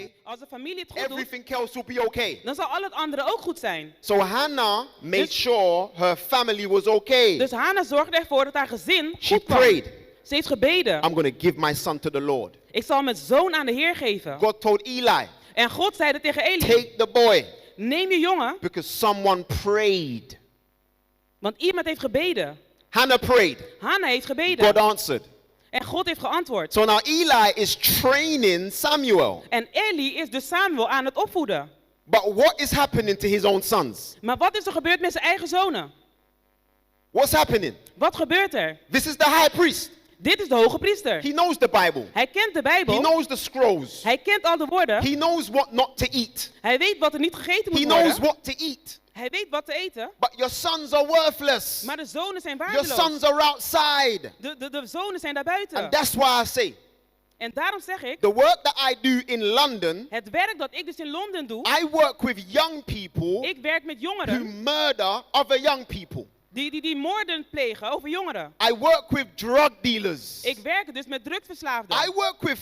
okay, als de familie het goed doet, everything else will be okay. dan zal al het andere ook goed zijn. So Hannah made Dus- sure her family was okay. Dus Hannah zorgde ervoor dat haar gezin She goed kwam. prayed, Ze heeft gebeden. I'm going to give my son to the Lord. Ik zal mijn zoon aan de Heer geven. God told Eli, En God zeide tegen Eli, take the boy, neem je jongen, because someone prayed. want iemand heeft gebeden. Hannah prayed. Hannah heeft gebeden. God answered. En God heeft geantwoord. So now Eli is training Samuel. En Eli is dus Samuel aan het opvoeden. But what is happening to his own sons? Maar wat is er gebeurd met zijn eigen zonen? What's happening? Wat gebeurt er? This is the high priest. Dit is de hoge priester. He knows the Bible. Hij kent de He Bijbel. knows the scrolls. Hij kent al de woorden. He knows what not to eat. Hij weet wat er niet gegeten He moet knows worden. what to eat. Hij weet wat te eten. But your sons are worthless. Maar de zonen zijn Your waardeloos. sons are outside. De zonen zijn daar buiten. And that's why I say, En daarom zeg ik, the work that I do in London, het werk dat ik dus in Londen doe, I work with young people ik werk met who jongeren murder other young people. die moorden plegen over jongeren. I work with drug dealers. Ik werk dus met drugsverslaafden. I work with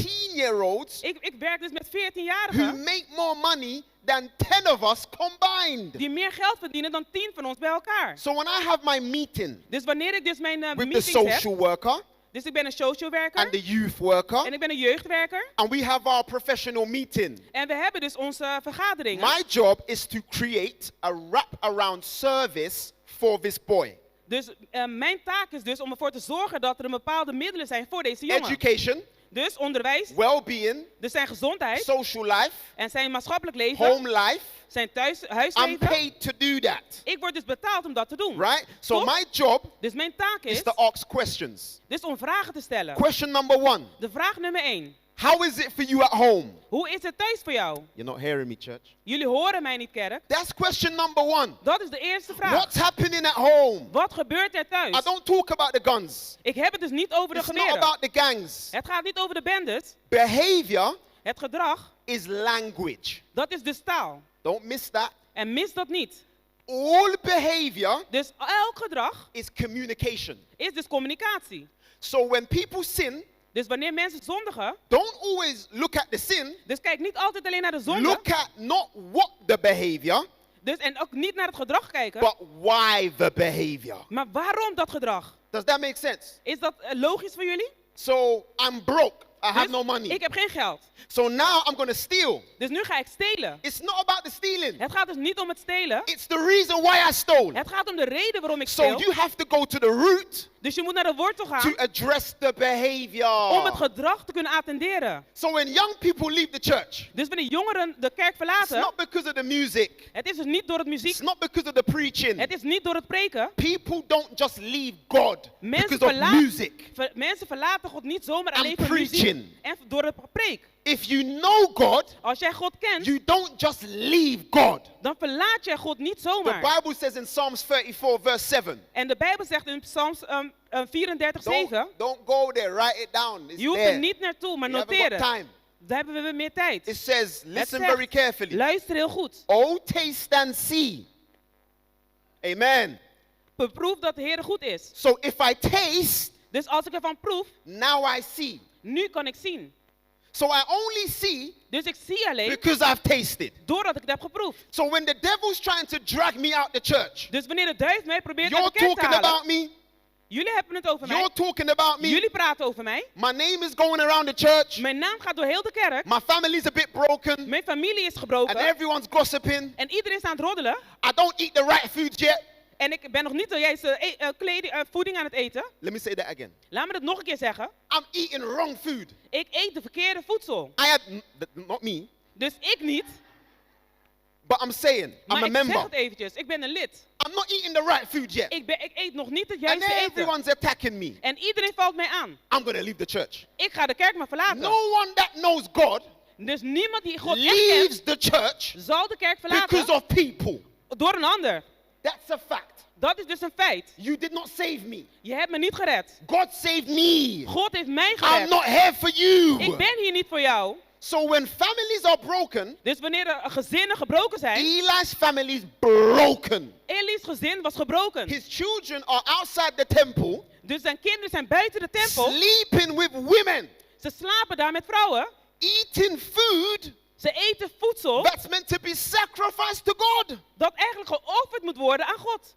13-year-olds Ik werk dus met who 14-jarigen make more money than 10 of us combined. die meer geld verdienen dan 10 van ons bij elkaar. So when I have my meeting Dus wanneer ik dus mijn with the meetings heb, social worker dus ik ben een social werker and the youth worker, en ik ben een jeugdwerker and we have our professional meeting, en we hebben dus onze vergaderingen. my job is to create a wrap-around service for this boy. Dus mijn taak is dus om ervoor te zorgen dat er een bepaalde middelen zijn voor deze jongen. Education, Dus onderwijs, well-being, dus zijn gezondheid social life, en zijn maatschappelijk leven, home life. zijn I'm huisleven. paid to do that, Ik word dus betaald om dat te doen. right? So Toch? my job Dus mijn taak is is to ask questions. dus om vragen te stellen. Question number 1, De vraag nummer 1. how is it for you at home? Hoe is het thuis voor jou? You're not hearing me, church. Jullie horen mij niet, kerk. That's question number 1. Dat is de eerste vraag. What's happening at home? Wat gebeurt er thuis? I don't talk about the guns. Ik heb het dus niet over de It's not geweren. about the gangs. Het gaat niet over de bendes. Behavior Het gedrag, is language. dat is dus taal. Don't miss that. En mis dat niet. All behavior Dus elk gedrag is communication. is dus communicatie. So when people sin, Dus wanneer mensen zondigen, don't always look at the sin. dus kijk niet altijd alleen naar de zonde. Look at not what the behavior, Dus, en ook niet naar het gedrag kijken. but why the behavior. Maar waarom dat gedrag? Does that make sense? Is dat logisch voor jullie? So I'm broke. I have Dus no money. ik heb geen geld. So now I'm going to steal. Dus nu ga ik stelen. It's not about the stealing. Het gaat dus niet om het stelen. It's the reason why I stole. Het gaat om de reden waarom ik So steel. you have to go to the root Dus je moet naar de wortel to gaan address the behavior. om het gedrag te kunnen attenderen. So when young people leave the church, Dus wanneer jongeren de kerk it's verlaten, not because of the music. het is dus niet door het muziek, It's not because of the preaching. het is niet door het preken. People don't just leave God Mensen, because of music. mensen verlaten God niet zomaar And alleen voor preaching. muziek en door het preek. If you know God, Als jij God kent, you don't just leave God. dan verlaat jij God niet The zomaar. Bible says in Psalms 34 verse 7. En de Bijbel zegt in Psalms 34:7, Don't go there, write it down. It's je hoeft there. er niet naartoe, maar You haven't noteer got het. time. Daar hebben we meer tijd. It says, Het listen zegt, very carefully. luister heel goed. Oh, taste and see. Amen. Beproef dat de Heer goed is. So if I taste, Dus als ik ervan proef, now I see. nu kan ik zien. So I only see Dus ik zie alleen because I've tasted. doordat ik het heb geproefd. So when the devil's trying to drag me out the church, Dus wanneer de duif mij probeert you're uit de kerk te talking halen, about me. jullie hebben het over mij, You're talking about me. jullie praten over mij, My name is going around the church. mijn naam gaat door heel de kerk, My family's a bit broken. mijn familie is And gebroken everyone's gossiping. en iedereen is aan het roddelen I don't eat the right food yet. en ik ben nog niet de juiste voeding aan het eten. Let me say that again. Laat me dat nog een keer zeggen. I'm eating wrong food. Ik eet de verkeerde voedsel. Not me, Dus ik niet, but I'm saying, maar I'm a ik zeg member. het eventjes. Ik ben een lid. I'm not eating the right food yet. Ik eet nog niet het And juiste eten. everyone's attacking me. En iedereen valt mij aan. I'm going to leave the church. Ik ga de kerk maar verlaten. No one that knows God Dus niemand die God echt leaves kent, the church zal de kerk because verlaten of people. door een ander. That's a fact. Dat is dus een feit. You did not save me. Je hebt me niet gered. God saved me. God heeft mij I'm gered. not here for you. Ik ben hier niet voor jou. So when families are broken, Dus wanneer er gezinnen gebroken zijn, Eli's family is broken. Eli's gezin was gebroken. His children are outside the temple, Dus zijn kinderen zijn buiten de tempel. sleeping with women. Ze slapen daar met vrouwen. eating food Ze eten voedsel that's meant to be sacrificed to God. dat eigenlijk geofferd moet worden aan God.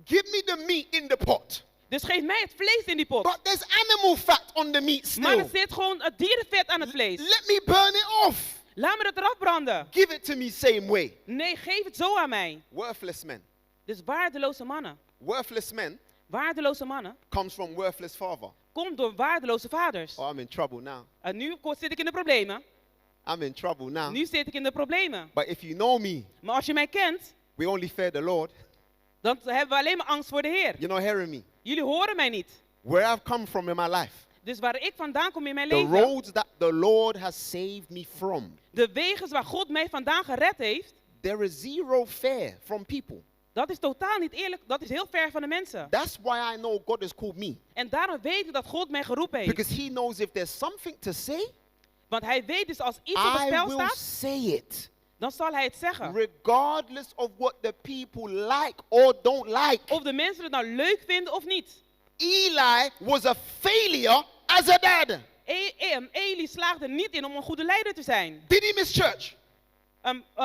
Give me the meat in the pot. Dus geef mij het vlees in die pot. But there's animal fat on the meat Maar er still. zit gewoon het dierenvet aan het vlees. Let me burn it off. Laat me dat eraf branden. Give it to me same way. Nee, geef het zo aan mij. Worthless men. Dus waardeloze mannen. Worthless men Waardeloze mannen comes from worthless father. komt door waardeloze vaders. Oh, I'm in trouble now. En nu zit ik in de problemen. I'm in trouble now. Nu zit ik in de problemen. But if you know me, Maar als je mij kent, we only fear the Lord. dan hebben we alleen maar angst voor de Heer. You're not hearing me. Jullie horen mij niet. Where I've come from in my life, Dus waar ik vandaan kom in mijn the leven, roads that the Lord has saved me from, de wegen waar God mij vandaan gered heeft, there is zero fear from people. dat is totaal niet eerlijk. Dat is heel ver van de mensen. That's why I know God has called me. En daarom weet ik dat God mij geroepen heeft. Because he knows if there's something to say, Want hij weet dus als iets op het I spel will staat, say it. dan zal hij het zeggen. Regardless of what the people like or don't like. Of de mensen het nou leuk vinden of niet. Eli was a failure as a dad. Eli slaagde niet in om een goede leider te zijn. Did he miss church?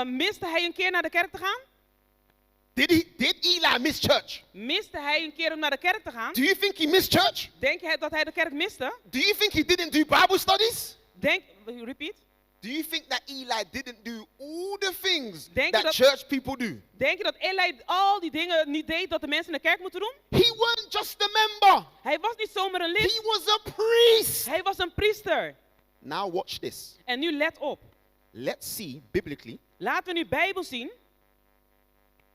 Miste hij een keer naar de kerk te gaan? Did Eli miss church? Miste hij een keer om naar de kerk te gaan? Do you think he missed church? Denk je dat hij de kerk miste? Do you think he didn't do Bible studies? Repeat. Do you think that Eli didn't do all the things Denk je that dat- church people do? Denk je dat Eli al die dingen niet deed dat de mensen in de kerk moeten doen? He wasn't just a member. Hij was niet zomaar een He lid. was a priest. Hij was een priester. Now watch this. En nu let op. Let's see biblically Laten we nu Bijbel zien.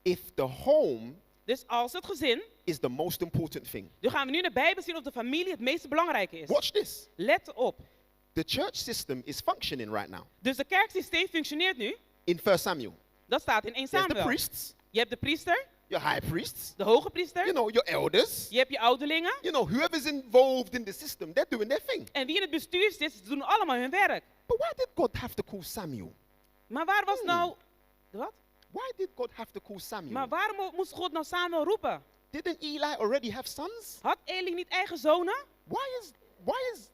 if the home Dus als het gezin. is the most important thing. Dan gaan we nu naar Bijbel zien of de familie het meest belangrijke is. Watch this. Let op. The church system is functioning right now. Dus de kerksysteem functioneert nu. In 1 Samuel, Dat staat in 1 there's the Samuel. priests, Je hebt de priester, your high priests, de hoge priester. you know, your elders, Je hebt je ouderlingen. you know, whoever's involved in the system, they're doing their thing. En wie in het bestuur zit, ze doen allemaal hun werk. But why did God have to call Samuel? Maar waar was nou... Wat? Why did God have to call Samuel? Maar waarom moest God nou Samuel roepen? Didn't Eli already have sons? Had Eli niet eigen zonen? Why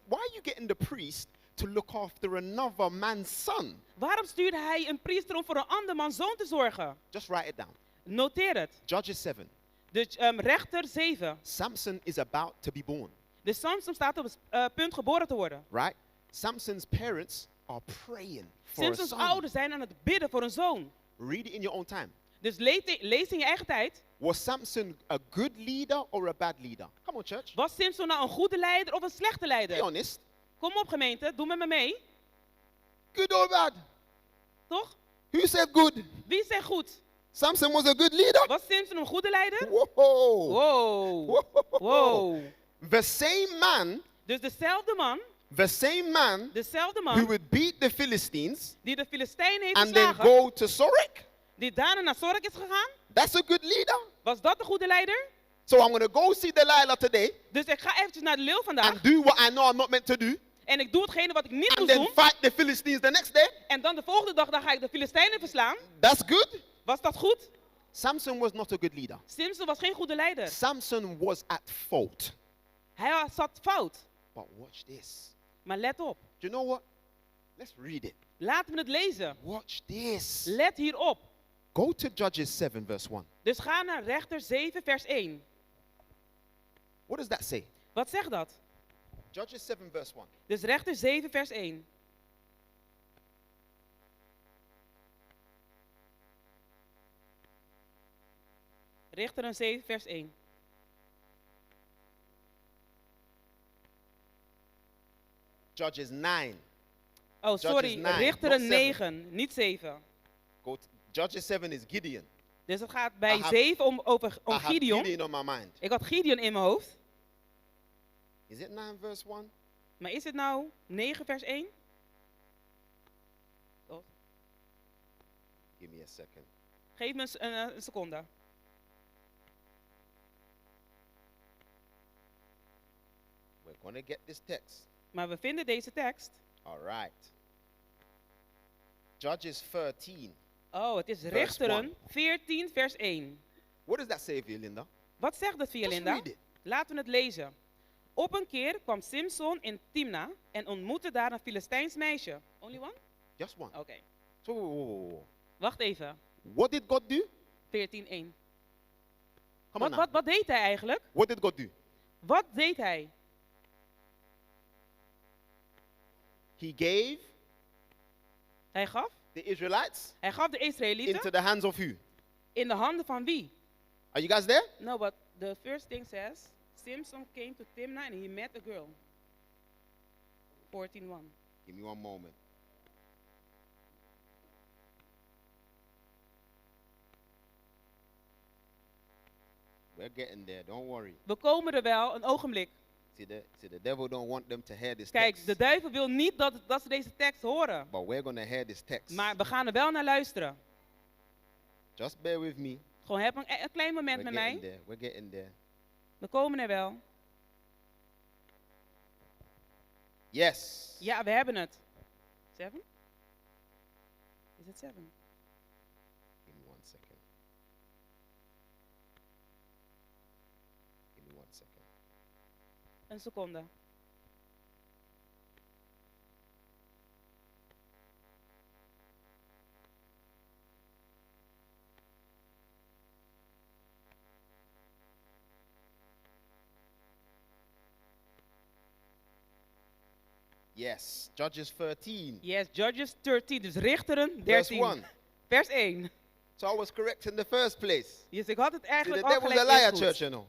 are you getting the priest to look after another man's son? Waarom stuurde hij een priester om voor een ander man zoon te zorgen? Just write it down. Noteer het. Judges 7. Dus rechter 7. Samson is about to be born, Dus Samson staat op het punt geboren te worden. right? Samson's parents are praying for a Samsons son. ouders zijn aan het bidden voor een zoon. Read it in your own time. Dus lees in je eigen tijd. Was Samson a good leader or a bad leader? Come on, church. Was Samson nou een goede leider of een slechte Be leider? honest. Kom op gemeente, doe met me mee. Good or bad? Toch? Who said good? Wie zegt goed? Samson was a good leader? Was Samson een goede leider? Whoa. Wow. Wow. The same man, Dus dezelfde man who would beat the Philistines die de Filistijnen heeft and then verslagen, go to Sorek, die daarna naar Sorek is gegaan, that's a good leader. was dat de goede leider? So I'm going to go see Delilah today Dus ik ga eventjes naar de leeuw vandaag and do what I know I'm not meant to do, en ik doe hetgene wat ik niet and moet then doen. fight the Philistines the next day. En dan de volgende dag dan ga ik de Filistijnen verslaan. That's good. Was dat goed? Samson was not a good leader. Samson was geen goede leider. Samson was at fault. Hij zat fout. But watch this. Maar let op. Do you know what? Let's read it. Laten we het lezen. Watch this. Let hierop. Go to Judges 7 verse 1. Dus ga naar rechter 7 vers 1. What does that say? Wat zegt dat? Judges 7 verse 1. Dus rechter 7 vers 1. Richteren 7 vers 1. Judges 9. Oh, sorry. Judges 9, Richteren not 9, niet 7. Judges 7 is Gideon. Dus het gaat bij I have- 7 om I have Gideon. Gideon on my mind. Ik had Gideon in mijn hoofd. Is it 9 verse 1? Maar is het nou 9 vers 1? Oh, Give me a second. geef me een seconde. We're going to get this text. Maar we vinden deze tekst. All right. Judges 13. Oh, het is Verse Richteren 1. 14 vers 1. What does that say, Linda? Wat zegt dat via Just Linda? read it. Laten we het lezen. Op een keer kwam Simson in Thema en ontmoette daar een Filistijns meisje. Only one? Just one. Oké, So, wacht even. what did God do? 14:1. Come on now. Wat deed hij eigenlijk? What did God do? Wat deed hij? He gave Hij gaf the Israelites de Israëlieten into the hands of who? in de handen van wie? Are you guys there? No, but the first thing says, Simson came to Timnah and he met a girl. 14:1. Give me one moment. We're getting there, don't worry. We komen er wel, een ogenblik. See, the devil don't want them to hear this Kijk, text. de duivel wil niet dat ze deze tekst horen. But we're going to hear this text. Maar we gaan er wel naar luisteren. Just bear with me. Gewoon heb een klein moment We're met getting mij. there. We're getting there. We komen er wel. Yes. Ja, we hebben het. 7? Is het 7? Give me one second. Give me one second. Een seconde. Yes. Judges 13. Yes, Judges 13, dus Richteren Verse 13. 1. Vers 1. So I was correct in the first place. Dus ik had het See, eigenlijk the al devil's a gelijk liar, eerst church, goed. you know.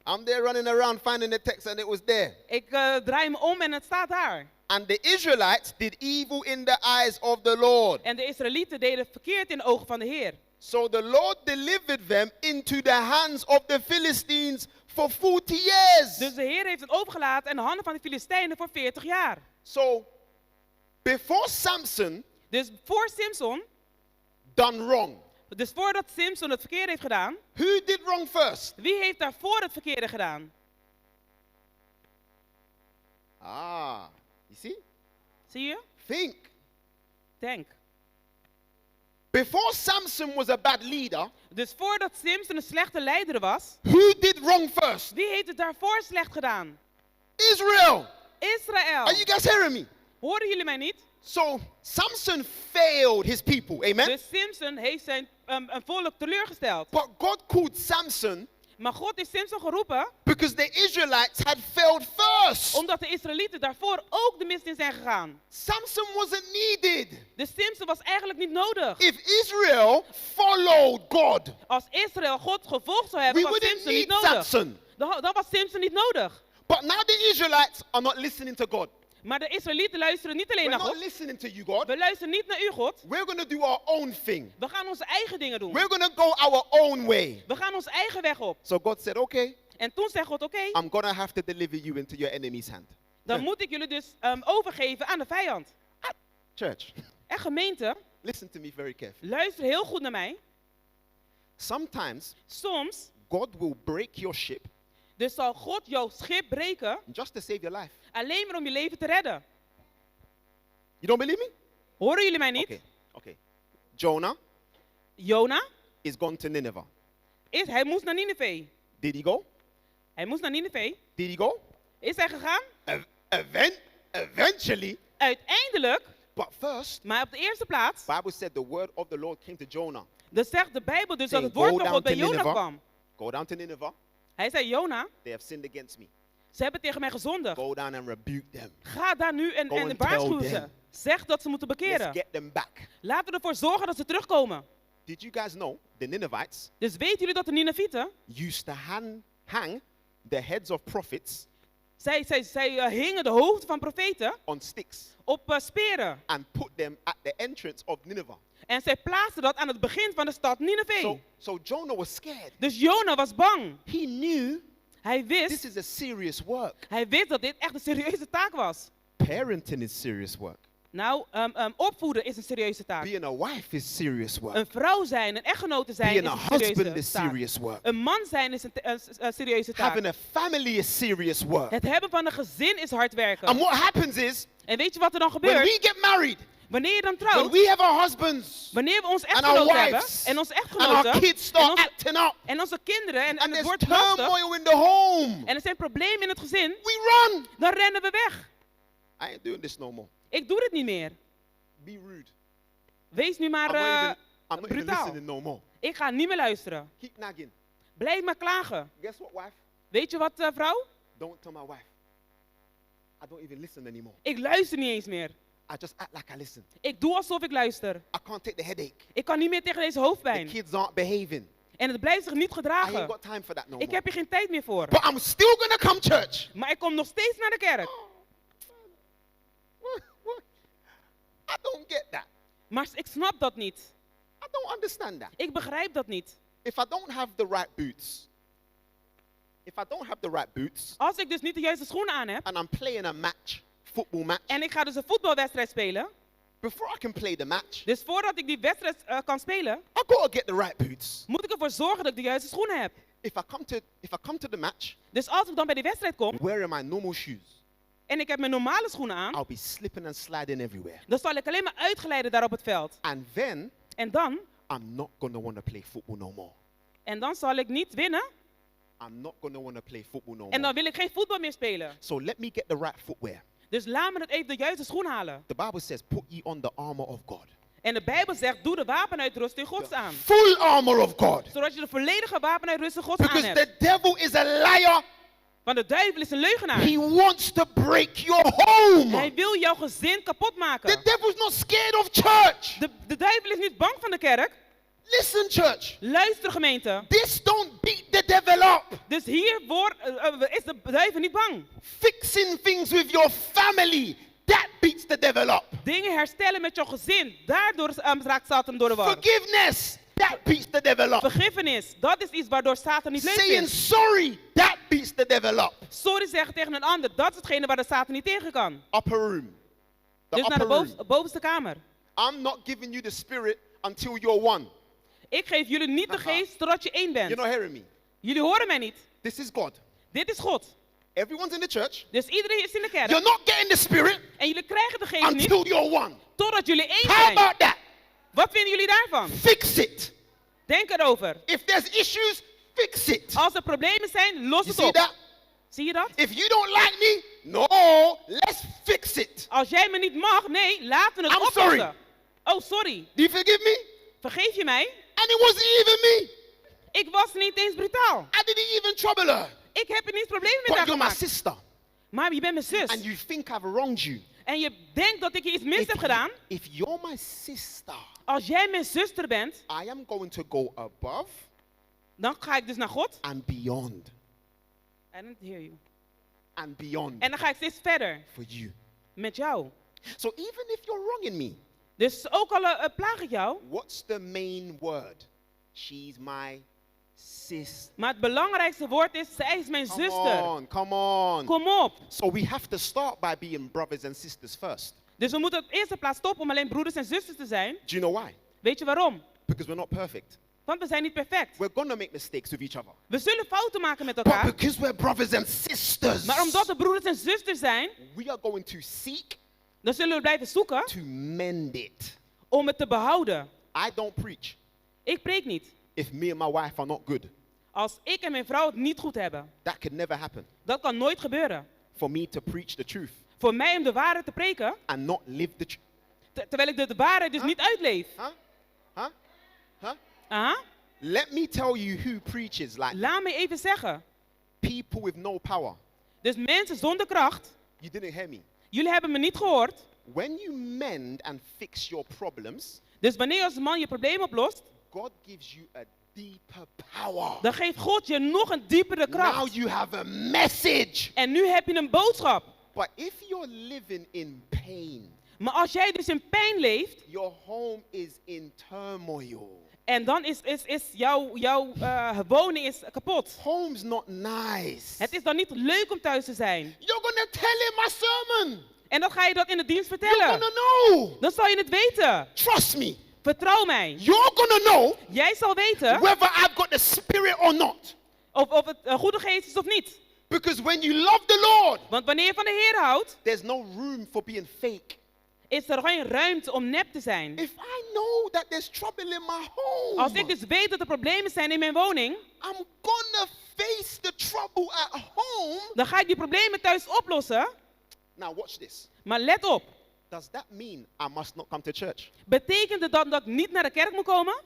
I'm there running around finding the text and it was there. Ik draai me om en het staat daar. And the Israelites did evil in the eyes of the Lord. En de Israëlieten deden verkeerd in de ogen van de Heer. So the Lord delivered them into the hands of the Philistines for 40 years. Dus de Heer heeft het overgelaten in de handen van de Filistijnen voor 40 jaar. So before Samson Dus voor Simson, done wrong, dus voordat Simson het verkeerde heeft gedaan, who did wrong first? wie heeft daarvoor het verkeerde gedaan? Ah, you see? Zie je? Think. Denk. Before Samson was a bad leader, Dus voordat Simson een slechte leider was, who did wrong first? wie heeft het daarvoor slecht gedaan? Israel. Israël. Are you guys hearing me? Horen jullie mij niet? So Samson failed his people, amen? Dus Simson heeft zijn een volk teleurgesteld. But God called Samson Maar God heeft Simson geroepen because the Israelites had failed first. omdat de Israëlieten daarvoor ook de mist in zijn gegaan. Samson wasn't needed. Dus Simson was eigenlijk niet nodig. If Israel followed God, Als Israël God gevolgd zou hebben, we was wouldn't Simson niet need nodig. Samson. Dan was Simson niet nodig. But now the Israelites are not listening to God. Maar de Israëlieten luisteren niet alleen We're naar not God. listening to you, God. We luisteren niet naar u, God. We're going to do our own thing. We gaan onze eigen dingen doen. We're going to go our own way. We gaan onze eigen weg op. So God said, okay, En toen zei God, oké, I'm going to have to deliver you into your enemy's hand. dan moet ik jullie dus overgeven aan de vijand. Church, En gemeente, listen to me very carefully. luister heel goed naar mij. Sometimes Soms, God will break your ship dus zal God jouw schip breken, just to save your life. alleen maar om je leven te redden. You don't believe me? Horen jullie mij niet? Okay, okay. Jonah Jona, is gone to Nineveh. hij moest naar Nineveh. Did he go? Hij moest naar Nineveh. Did he go? Is hij gegaan? Eventually. Uiteindelijk, But first, maar op de eerste plaats, the Bible said the word of the Lord came to Jonah. dus zegt de Bijbel dus dat Saying, het woord "Go van down God bij to Jona Nineveh." kwam. Go down to Nineveh. Hij zei, Jona, They have sinned against me. ze hebben tegen mij gezondigd. Go down and rebuke them. Ga daar nu Go and en waarschuw tell ze. them. Zeg dat ze moeten Let's bekeren. get them back. Laten we ervoor zorgen dat ze terugkomen. Did you guys know the Ninevites Dus weten jullie dat de Ninevieten, used to hang the heads of prophets zij hingen de hoofden van profeten on sticks op speren. and put them at the entrance of Nineveh? En zij plaatsten dat aan het begin van de stad Nineveh. So Jonah was scared. Dus Jona was bang. He knew Hij this wist, is a serious work. dat dit echt een serieuze taak was. Parenting is serious work. Nou, opvoeden is een serieuze taak. Being a wife is serious work. Een vrouw zijn, een echtgenote zijn Being is a een husband serieuze is taak. serious work. Een man zijn is een serieuze taak. Having a family is serious work. Het hebben van een gezin is hard werken. And what happens is, En weet je wat er dan when gebeurt? we get married, Wanneer je dan when trouwt, we have our husbands wanneer we ons and our echtgenoot hebben wives en onze and our echtgenoten kids en start onze, acting up en onze kinderen en and het there's wordt lastig turmoil in the home, en er zijn problemen in het gezin, we run. dan rennen we weg. I ain't doing this no more. Ik doe dit niet meer. Be rude. Wees nu maar I'm not even brutaal. listening no more. Ik ga niet meer luisteren. Keep nagging. Blijf maar klagen. Guess what, wife? Weet je wat, vrouw? Don't tell my wife. I don't even listen anymore. Ik luister niet eens meer. I just act like I listen. Ik doe alsof ik luister. I can't take the headache. Ik kan niet meer tegen deze The hoofdpijn. kids aren't behaving. En het blijft zich niet I ain't gedragen. got time for that no Ik more. heb hier geen tijd meer voor. But I'm still gonna come church. Maar ik kom nog steeds naar de kerk. I don't get that. Maar ik snap dat niet. I don't understand that. Ik begrijp dat niet. If I don't have the right boots, Als ik dus niet de juiste schoenen aan heb and I'm playing a match, football match, en ik ga dus een voetbalwedstrijd spelen, before I can play the match, dus voordat ik die wedstrijd kan spelen, I gotta get the right boots. moet ik ervoor zorgen dat ik de juiste schoenen heb. If I come to the match Dus als ik dan bij die wedstrijd kom wearing my normal shoes, en ik heb mijn normale schoenen aan, I'll be slipping and sliding everywhere. dan zal ik alleen maar uitglijden daar op het veld. And then En dan I'm not gonna want to play football no more. zal ik niet winnen I'm not gonna want to play football no en more. dan wil ik geen voetbal meer spelen. So let me get the right footwear. Dus laat me het even de juiste schoen halen. The Bible says, put ye on the armor of God. En de Bijbel zegt, doe de wapenuitrusting Gods aan. Full armor of God. Zodat je de volledige wapenuitrusting Gods aan Because hebt. the devil is a liar. Want de duivel is een leugenaar. He wants to break your home. Hij wil jouw gezin kapot The maken. devil's not scared of church. De duivel is niet bang van de kerk. Listen, church. Luister gemeente. This don't beat the devil up. Dus hiervoor is de duivel niet bang. Fixing things with your family, that beats the devil up. Dingen herstellen met jouw gezin. Daardoor raakt Satan door de war. Forgiveness, that beats the devil up. Vergiffenis. Dat is iets waardoor Satan niet leuk Saying vindt. sorry, that beats the devil up. Sorry zeggen tegen een ander. Dat is hetgene waar de Satan niet tegen kan. Upper room. The Dus naar upper de room. bovenste kamer. I'm not giving you the spirit until you're one. Ik geef jullie niet de geest totdat je één bent. You're not hearing me. Jullie horen mij niet. This is God. Dit is God. Everyone's in the church. Dus iedereen is in de kerk. You're not getting the spirit En jullie krijgen de geest niet until you're one. totdat jullie één How zijn. about that? Wat vinden jullie daarvan? Fix it. Denk erover. If there's issues, fix it. Als er problemen zijn, los You het see op. that? Zie je dat? If you don't like me, no, let's fix it. Als jij me niet mag, nee, laten we het I'm oplossen. sorry. Oh, sorry. Do you forgive me? Vergeef je mij? And it wasn't even me. Ik was niet eens brutaal. I didn't even trouble her. Ik heb er niet problemen met But haar you're my gemaakt. sister. Maar je bent mijn zus. And you think I've wronged you. En je denkt dat ik je iets mis heb gedaan. If you're my sister, Als jij mijn zuster bent, I am going to go above dan ga ik dus naar God. and beyond. I didn't hear you. And beyond En dan ga ik steeds verder for you. met jou. So even if you're wronging me, Dus ook al plaag ik jou. what's the main word? She's my sister. Maar het belangrijkste woord is, zij is mijn zuster. Come on. Kom op. So we have to start by being brothers and sisters first. Dus we moeten op de eerste plaats stoppen om alleen broeders en zusters te zijn. Do you know why? Weet je waarom? Because we're not perfect. Want we zijn niet perfect. We're gonna make mistakes with each other. We zullen fouten maken met But elkaar. because we're brothers and sisters, Maar omdat we broeders en zusters zijn, we are going to seek dan zullen we blijven zoeken to mend it. om het te behouden. I don't preach Ik preek niet. if me and my wife are not good. Als ik en mijn vrouw het niet goed hebben. That could never happen. Dat kan nooit gebeuren. For me to preach the truth Voor mij om de waarheid te preken, and not live the truth. terwijl ik de waarheid dus niet uitleef. Aha. Let me tell you who preaches like Laat me even zeggen. people with no power. Dus mensen zonder kracht, You didn't hear me. jullie hebben me niet gehoord. When you mend and fix your problems, Dus wanneer je als man je probleem oplost, God gives you a deeper power. dan geeft God je nog een diepere Now kracht. you have a message. En nu heb je een boodschap. But if you're living in pain, Maar als jij dus in pijn leeft, your home is in turmoil. en dan is jouw woning is kapot. Home's not nice. Het is dan niet leuk om thuis te zijn. You're gonna tell him my sermon. En dan ga je dat in de dienst You're vertellen. gonna know. Dan zal je het weten. Trust me. Vertrouw mij. You're gonna know Jij zal weten whether I've got the spirit or not. of het een goede geest is of niet. Because when you love the Lord, Want wanneer je van de Heer houdt, there's no room for being fake. is er geen ruimte om nep te zijn. If I know that there's trouble in my home, Als ik dus weet dat er problemen zijn in mijn woning, I'm gonna face the trouble at home. dan ga ik die problemen thuis oplossen. Now watch this. Maar let op, Does that mean I must not come to church? betekent het dan dat ik niet naar de kerk moet komen?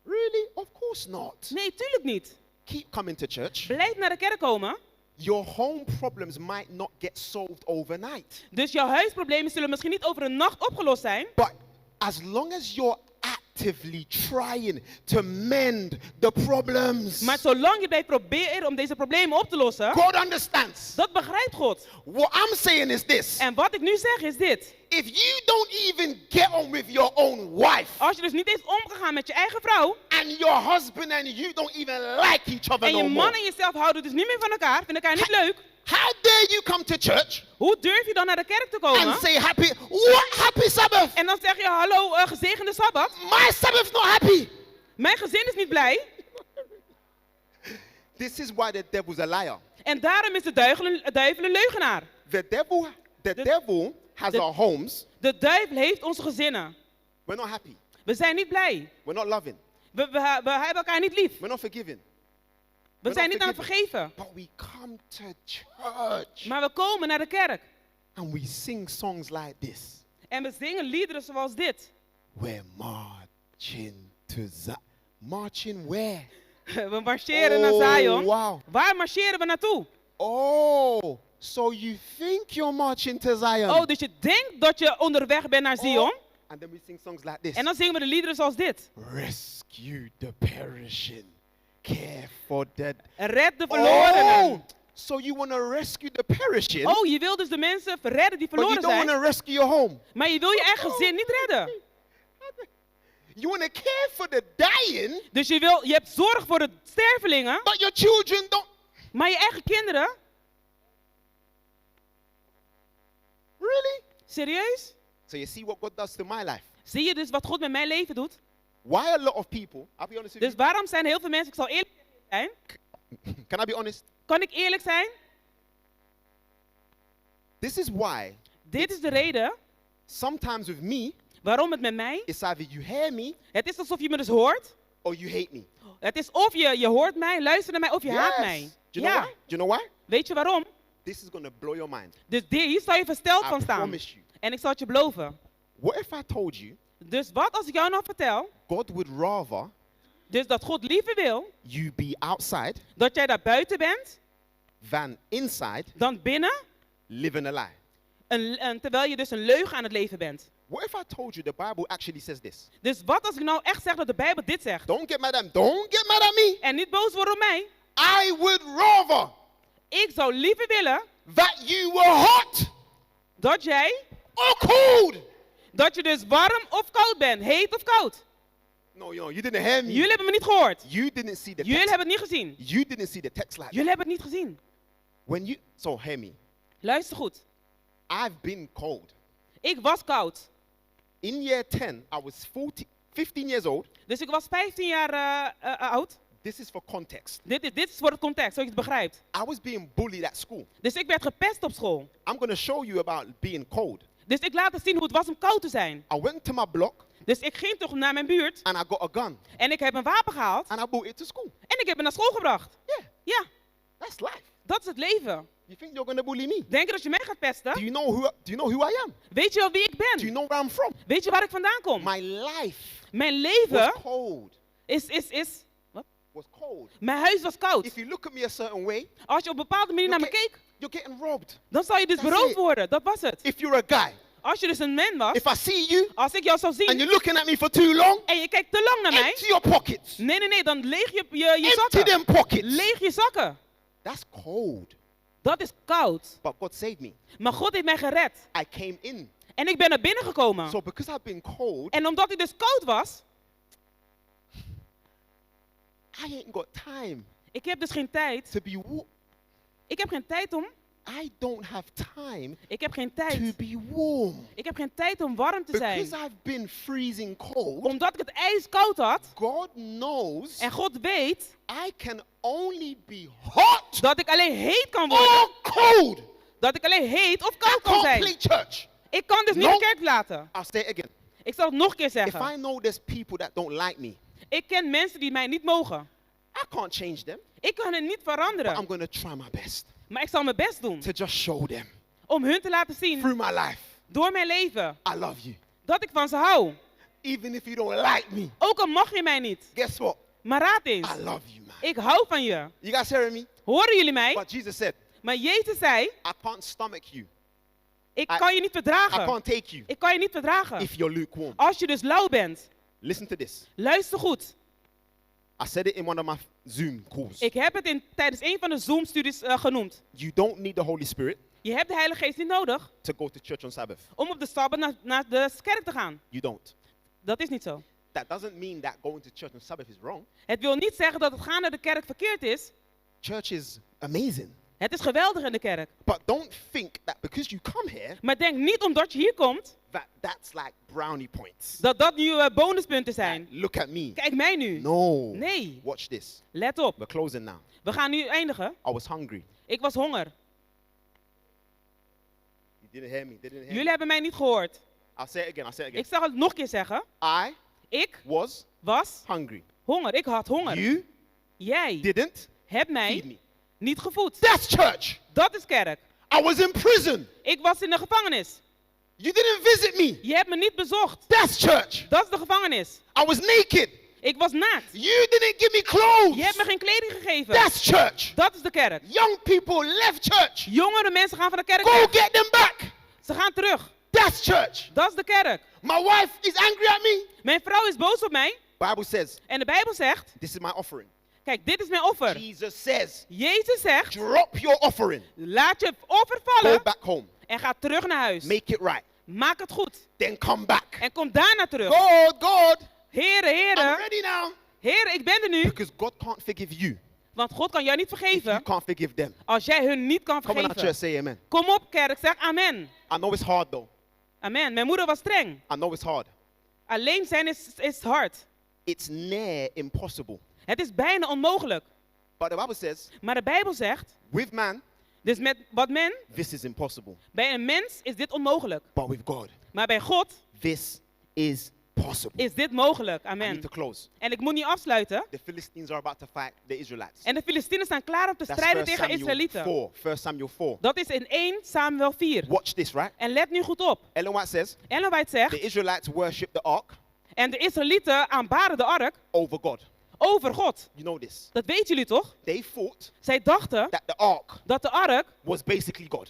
Really? Of course not. Nee, tuurlijk niet. Keep coming to church. Blijf naar de kerk komen. Your home problems might not get solved overnight. Dus jouw huisproblemen zullen misschien niet over een nacht opgelost zijn. But as long as you're actively trying to mend the problems, Maar zolang je blijft proberen om deze problemen op te lossen, God understands. dat begrijpt God. What I'm saying is this. En wat ik nu zeg is dit. If you don't even get on with your own wife, Als je dus niet eens omgegaan met je eigen vrouw, and your husband and you don't even like each other en je no man more, en jezelf houden dus niet meer van elkaar, vinden elkaar niet leuk, how dare you come to church hoe durf je dan naar de kerk te komen? and say happy Sabbath? En dan zeg je, hallo, gezegende Sabbat. My Sabbath's not happy. Mijn gezin is niet blij. This is why the devil's a liar. En daarom is de duivel een leugenaar. The devil has the- our homes. De duivel heeft onze gezinnen. We're not happy. We zijn niet blij. We're not loving. We hebben elkaar niet lief. We're not forgiving. We We're zijn not niet aan het vergeven. But we come to church Maar we komen naar de kerk. and we sing songs like this. En we zingen liederen zoals dit. We're marching to Zion. Marching where? We marcheren naar Zion. Wow. Waar marcheren we naartoe? Oh, so you think you're marching to Zion? Oh, dus je denkt dat je onderweg bent naar Zion. And then we sing songs like this. En dan zingen we de liederen zoals dit. Rescue the perishing. Care for the... Red de verlorenen. Oh, so you want to rescue the perishing, Oh, je wil dus de mensen redden die but you verloren don't want zijn. to rescue your home. Maar je wil je eigen gezin niet redden. You want to care for the dying, Dus je hebt zorg voor de stervelingen. but your children don't. Maar je eigen kinderen? Really? Serieus? So you see what God does to my life. Zie je dus wat God met mijn leven doet? Why a lot of people, I'll be honest with Dus waarom zijn heel veel mensen, ik zal eerlijk zijn. you. Can I be honest? Kan ik eerlijk zijn? This is why Dit is de reden sometimes with me, waarom het met mij. it's either you hear me Het is alsof je me dus hoort. or you hate me. Het is of je hoort mij, luistert naar mij, of je haat mij. Do you know why? Do you know why? Weet je waarom? This is going to blow your mind. Dus hier zal je versteld I van staan. promise you. En ik zal het je beloven. What if I told you Dus wat als ik jou nog vertel, God would rather dus dat God liever wil you be outside dat jij daar buiten bent, than inside dan binnen, living a lie? terwijl je dus een leugen aan het leven bent. What if I told you the Bible actually says this? Dus wat als ik nou echt zeg dat de Bijbel dit zegt? Don't get mad at me. En niet boos worden op mij. I would rather Ik zou liever willen that you were hot dat jij, or cold. dat je dus warm of koud bent, heet of koud. No, you didn't hear me. Jullie hebben me niet gehoord. You didn't see the Jullie text. hebben het niet gezien. You didn't see the text like Jullie hebben het niet gezien. that. When you so hear me. Luister goed. I've been cold. Ik was koud. In year 10, I was 15 years old. Dus ik was 15 jaar oud. This is for context. Dit is voor het context, zodat je het begrijpt. I was being bullied at school. Dus ik werd gepest op school. I'm going to show you about being cold. Dus ik laat zien hoe het was om koud te zijn. I went to my block Dus ik ging toch naar mijn buurt and I got a gun en ik heb een wapen gehaald and I brought it to school. en ik heb het naar school gebracht. Yeah, Ja, that's life. dat is het leven. You think you're going to bully me? Denk je dat je mij gaat pesten? Do you know who I am? Weet je wel wie ik Do you ben? know where I'm from? Weet je waar ik vandaan kom? My life Mijn was leven cold. wat? Was cold. Mijn huis was koud. If you look at me a certain way, Als je op een bepaalde manier naar me keek, you're getting robbed. dan zou je dus That's beroofd it. worden. Dat was het. If you're a guy, Als je dus een man was, if I see you als ik jou zou and zien you're looking at me for too long, en je kijkt te lang naar mij, empty your pockets. nee, dan leeg je Empty zakken. them pockets. Leeg je zakken. That's cold. Dat is koud. But God saved me. Maar God heeft mij gered. I came in. En ik ben naar binnen gekomen. So because I've been cold, En omdat ik dus koud was, I ain't got time ik heb dus geen tijd. to be warm. Ik heb geen tijd om. I don't have time Ik heb geen to tijd. be warm. Ik heb geen tijd om warm te Because zijn. I've been freezing cold, Omdat ik het ijskoud had. God knows En God weet I can only be hot dat ik alleen heet kan worden. or cold. Dat ik alleen heet of I koud kan can't zijn. play church. Ik kan dus niet No. de kerk laten. I'll say it again. Ik zal het nog een keer If zeggen. I know there's people that don't like me, Ik ken mensen die mij niet mogen. I can't change them. Ik kan hen niet But veranderen. I'm going to try my best Maar ik zal mijn best doen to just show them om hun te laten zien through my life, door mijn leven I love you. dat ik van ze hou. Even if you don't like me, Ook al mag je mij niet. guess what? Maar raad eens. I love you, man. Ik hou van je. You guys hearing me? Horen jullie mij? But Jesus said, Maar Jezus zei, I can't stomach you. ik I- kan je niet I verdragen. can't take you Ik kan je niet verdragen. if you're lukewarm. Als je dus lauw bent. Listen to this. Luister goed. I said it in one of my Zoom calls. Ik heb het tijdens een van de Zoom-studies genoemd. You don't need the Holy Spirit Je hebt de Heilige Geest niet nodig to go to church on Sabbath. om op de Sabbat naar de kerk te gaan. You don't. Dat is niet zo. That doesn't mean that going to church on Sabbath is wrong. Het wil niet zeggen dat het gaan naar de kerk verkeerd is. Church is amazing. Het is geweldig in de kerk. But don't think that because you come here, Maar denk niet omdat je hier komt, that's like brownie points. dat dat nu bonuspunten zijn. Look at me. Kijk mij nu. No. Nee. Watch this. Let op. We're closing now. We gaan nu eindigen. I was hungry. Ik was honger. You didn't hear me. Didn't hear Jullie me. hebben mij niet gehoord. I'll say it again. I'll say it Ik again. zal het nog een keer zeggen. I Ik was was hungry. honger. Ik had honger. You Jij didn't hebt feed mij me. niet gevoed. That's church. Dat is kerk. I was in prison. Ik was in de gevangenis. You didn't visit me. Je hebt me niet bezocht. That's church. Dat is de gevangenis. I was naked. Ik was naakt. You didn't give me clothes. Je hebt me geen kleding gegeven. That's church. Dat is de kerk. Young people left church. Jongere mensen gaan van de kerk Go weg. get them back. Ze gaan terug. That's church. Dat is de kerk. My wife is angry at me. Mijn vrouw is boos op mij. Bible says, En de Bijbel zegt, this is my offering. kijk, dit is mijn offer. Jesus says, Jezus zegt, drop your offering. laat je offer Go vallen back home. en ga terug naar huis. Make it right. Maak het goed. Then come back. En kom daarna terug. God, Heren, I'm heren, ready now. heren, ik ben er nu. Because God can't forgive you Want God kan jou niet if you vergeven can't forgive them. als jij hun niet kan Come on, church, vergeven. say amen. Kom op, kerk, zeg amen. I know it's hard though. Amen. Mijn moeder was streng. I know it's hard. Alleen zijn is hard. It's near impossible. Het is bijna onmogelijk. But the Bible says, Maar de Bijbel zegt, with man, dus met wat men, this is impossible. bij een mens is dit onmogelijk. But with God, Maar bij God this is possible. is dit mogelijk. I need Amen. to close. En ik moet niet afsluiten. The Philistines are about to fight the Israelites. En de Filistijnen staan klaar om te That's strijden 1 tegen Samuel Israëlieten. 4. 1 Samuel 4. Dat is in 1 Samuel 4. Watch this, right? En let nu goed op. Ellen White says, Ellen White the zegt, Israelites worship the ark en de Israëlieten aanbaden de ark over God. over God. You know this. Dat weten jullie toch? They thought Zij dachten that the ark dat de ark, was basically God.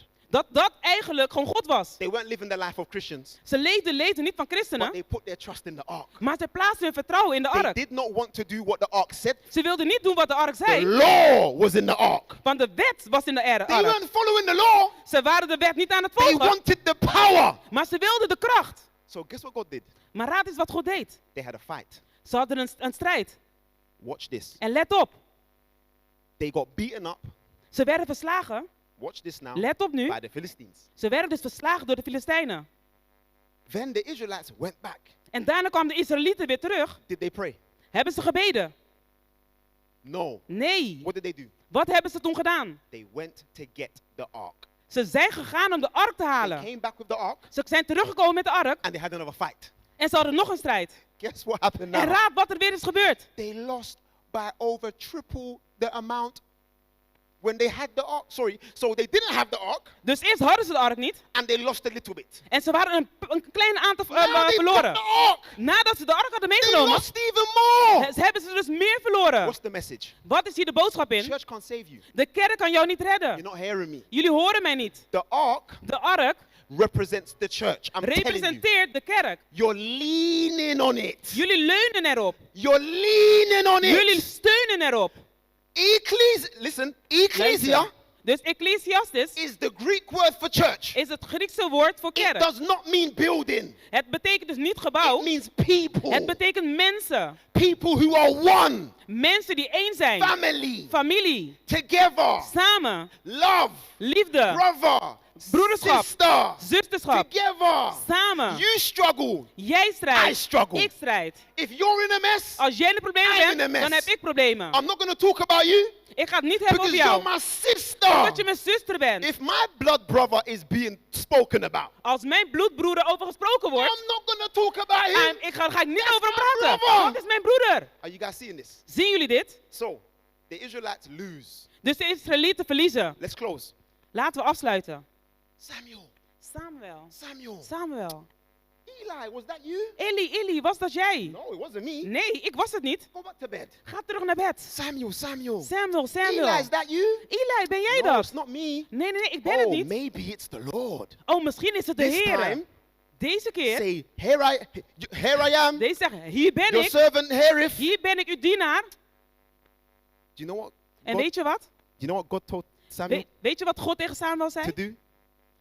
dat eigenlijk gewoon God was. They weren't living the life of Christians, Ze leefden niet van but christenen, they put their trust in the ark. maar ze plaatsten hun vertrouwen in de They ark. did not want to do what the ark said. Ze wilden niet doen wat de ark The zei, law was in the ark. want de wet was in de They ark. weren't following the law. Ze waren de wet niet aan het They volgen, wanted the power. maar ze wilden de kracht. So guess what God did? Maar raad eens wat God deed. They had a fight. Ze hadden een strijd. Watch this. En let op, They got beaten up. ze werden verslagen. Watch this now. Let op nu. By the Philistines. Ze werden dus verslagen door de Filistijnen. Then the Israelites went back. En daarna kwamen de Israëlieten weer terug. Did they pray? Hebben ze gebeden? No. Nee. What did they do? Wat hebben ze toen gedaan? They went to get the ark. Ze zijn gegaan om de ark te They halen. came back with the ark Ze zijn teruggekomen met de ark and they had another fight. en ze hadden nog een strijd. Guess what happened En now? raad wat er weer is gebeurd. They lost by over triple the amount when they had the ark. Sorry. So they didn't have the ark Dus eerst hadden ze de ark niet and they lost a little bit. en ze waren een klein aantal Now they've got verloren. the ark. Nadat ze de ark hadden They meegenomen, lost even more. hebben ze dus meer verloren. What's the message? Wat is hier de boodschap in? Church can't save you. De kerk kan jou niet You're redden. not hearing me. Jullie horen mij niet. The ark De ark represents the church. I'm telling you. representeert de kerk. You're leaning on it. Jullie leunen erop. You're leaning on Jullie it. steunen erop. Listen, ecclesia Luister. Dus Ecclesiastes is the Greek word for church. is het Griekse woord voor It kerk. does not mean building. Het betekent dus niet It gebouw. means people. Het betekent mensen. People who are one. Mensen die één zijn. Family. Familie. Together. Samen. Love. Liefde. Brother. Broederschap. sister, Zusterschap. together. Samen. You struggle. Jij I strijdt. struggle. Ik strijd. If you're in a mess, Als jij in de problemen I'm in a bent, mess. dan heb ik problemen. I'm not going to talk about you Ik ga het niet hebben because over you're jou. my sister. Omdat je mijn zuster bent. If my blood brother is being spoken about, Als mijn bloedbroeder over gesproken wordt, I'm not going to talk about him. ga ik niet That's over hem my praten. brother. Want het is mijn broeder. Are you guys seeing this? Zien jullie dit? So, the Israelites lose. Dus de Israëlieten verliezen. Let's close. Laten we afsluiten. Samuel, Samuel. Samuel. Samuel. Eli, was that you? Eli, was dat jij? No, it wasn't me. Nee, ik was het niet. Go back to bed. Ga terug naar bed. Samuel, Samuel. Samuel. Eli, is that you? Eli, ben jij No, dat? it's not me. Nee, ik ben het Oh, niet. maybe it's the Lord. Oh, misschien is het de This Heer. time, Deze keer. say, here I am, Deze zeggen, hier ben your ik. servant Herif. Hier ben ik, uw dienaar. Do you know what? En God, weet je wat? you know what God told Samuel Weet je wat God tegen Samuel zei? to do?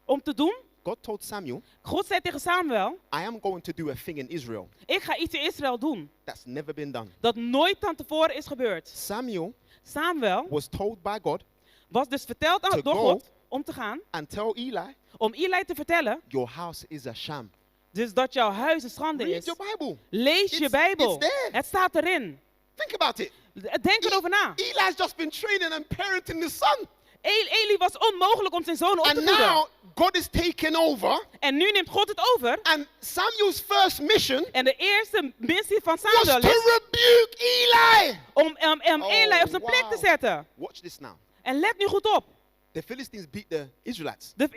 Om te doen? God told Samuel, God zei tegen Samuel, I am going to do a thing in Israel ik ga iets in Israël doen. that's never been done. Dat nooit van tevoren is gebeurd. Samuel Samuel was told by God was dus verteld To door go. God om te gaan. and tell Eli, Om Eli te vertellen. your house is a sham. Dus dat jouw huis een schande Read is. your Bible. Lees je It's Bijbel. there. Het staat erin. Think about it. Denk erover na. Eli's just been training and parenting the son. Eli was onmogelijk om zijn zoon op te And voeden. now God is taking over. En nu neemt God het over. And Samuel's first mission En de eerste missie van was Samuel to is rebuke Eli. om Oh, Eli op zijn plek te wow. zetten. Watch this now. En let nu goed op. The Philistines beat the Israelites. De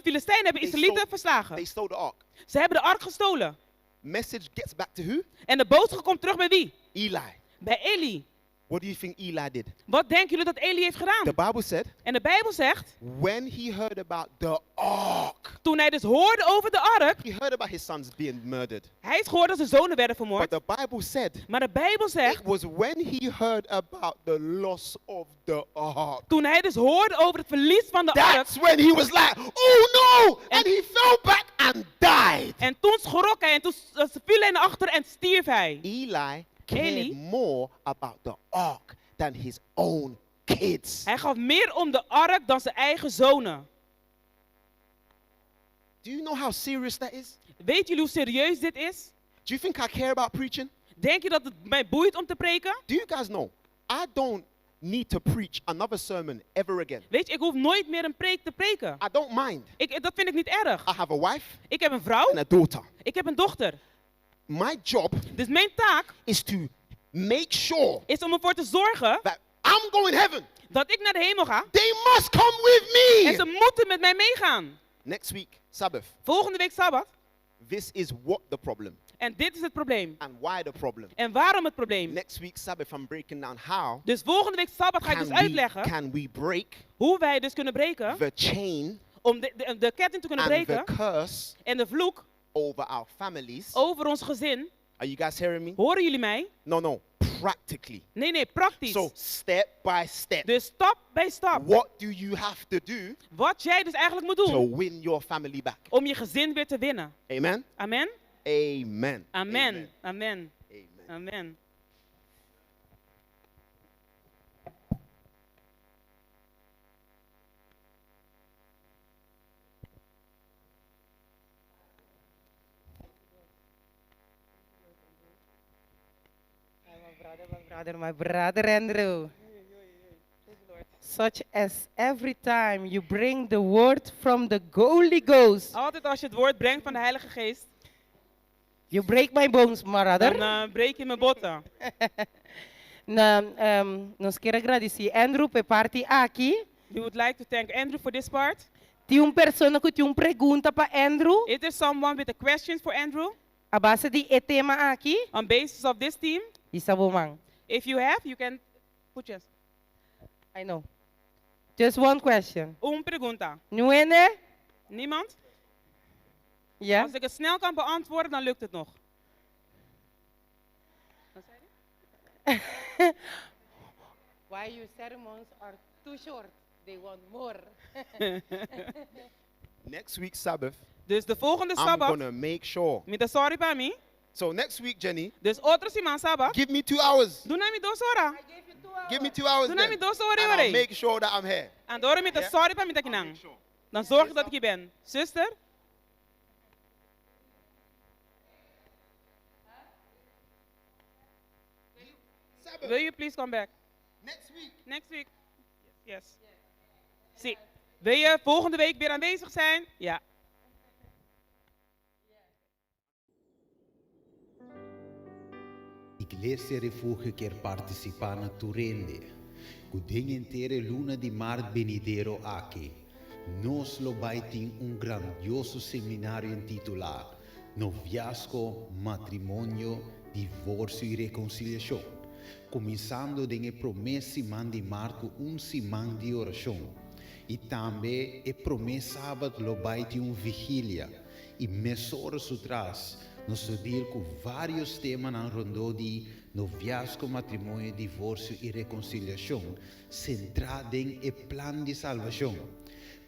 Filistijnen hebben They Israëlieten They verslagen. stole the ark. Ze hebben de ark gestolen. Message gets back to who? En de boodschap komt terug bij wie? Eli. Bij Eli. What do you think Eli did? Wat denken jullie dat Eli heeft The gedaan? Bible said, En de Bijbel zegt, when he heard about the ark, toen hij dus hoorde over de ark, he heard about his sons being murdered. hij heeft gehoord dat zijn zonen werden But vermoord. the Bible said, Maar de Bijbel it zegt, was when he heard about the loss of the ark. toen hij dus hoorde over het verlies van de ark, That's when he was like, oh no! And he fell back and died. en toen schrok hij en toen viel hij naar achter en stierf hij. Eli cared Eli? more about the ark than his own kids. Hij gaf meer om de ark dan zijn eigen zonen. Do you know how serious that is? Weet jullie hoe serieus dit is? Do you think I care about preaching? Denk je dat het mij boeit om te preken? Do you guys know? I don't need to preach another sermon ever again. Weet je, ik hoef nooit meer een preek te preken. I don't mind. Dat vind ik niet erg. I have a wife Ik heb een vrouw, and a daughter. ik heb een dochter. My job Dus mijn taak is to make sure is om ervoor te zorgen that I'm going heaven. dat ik naar de hemel ga. They must come with En ze me. moeten met mij meegaan. Next week, Sabbath. Volgende week Sabbat. This is what the problem En dit is het probleem. and why the problem. En waarom het probleem? Next week, Sabbath, I'm breaking down how Dus volgende week Sabbat ga ik dus uitleggen can we break hoe wij dus kunnen breken. the chain Om de ketting te kunnen and the breken. curse En de vloek over our families. over ons gezin. Are you guys hearing me? Horen jullie mij? No, practically. Nee, praktisch. So step by step. Dus stap bij stap. What do you have to do Wat jij dus eigenlijk moet to doen win your family back? om je gezin weer te winnen. Amen? Amen? Amen. Amen. Amen. Amen. Amen. My brother Andrew. Such as every time you bring the word from the Holy Ghost, Altijd als je het woord brengt van de Heilige Geest, you break my bones, brother. dan breek je mijn botten. Nos quiero agradecer Andrew pe parte aqui. We would like to thank Andrew for this part. Tem persona que tem pergunta para Andrew. Is there someone with a question for Andrew? A base de tema aqui. On basis of this theme? Isa bomang. If you have, you can put yes. I know. Just one question. Pregunta. Nuene? Niemand? Ja. Als ik het snel kan beantwoorden, dan lukt het nog. Wat zei je? Why your sermons are too short? They want more. Next week, Sabbath, Dus de volgende I'm Sabbat, going to make sure. met de sorry para mí. So next week, Jenny, Dus outro semana Sabbat, give me 2 hours. doe na mi 2 horas. Give me 2 hours Doe then. na mi 2 horas And I'll ore. make sure that I'm here. Andore met de Yeah. sorry para mi I'll takinang. make sure. Dan zorg ik dat ik hier ben. Zuster? Will you please come back? Next week. Next week? Yes. Zie. Wil je volgende week weer aanwezig zijn? Ja. Iglesia Refugio quer participar na Turende. Kuding inteira luna de mar venidero aqui. Nós lo baiting grandioso seminário intitulado Noviazgo-Matrimonio, Divorsio e Rekonsiliashon. Começando com a promessa de Marco semana de oração. E também a promessa sábado lo baiting vigília. E mês horas atrás, nós deal com vários temas na rondo de noviazgo-matrimonio, divórcio e reconciliação, centrado em o plano de salvação.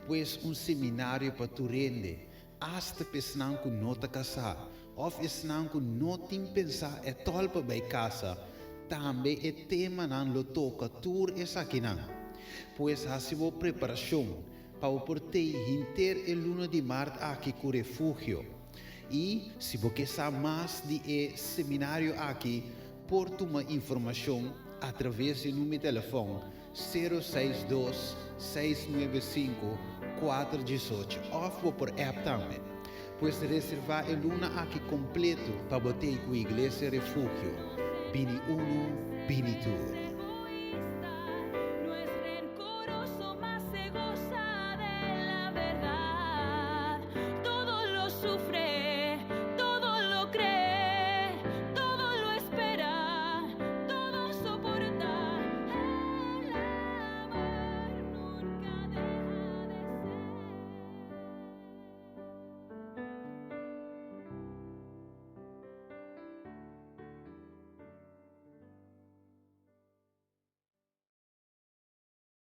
Pois seminário para tu rende, hasta pesnang com nota casar, ou pesnang com nota pensar é tolpa by casa, também é tema nan lo toca tur essa aqui nan. Pois assim vou preparação para o portei inter el luna de março aqui com Refugio. E se você sabe mais de seminário aqui, por uma informação através do número de telefone 062 695 418 ou por app também. Pois reservar a luna aqui completo para botar com a Igreja Refugio. Bini 1, Bini 2. Sufre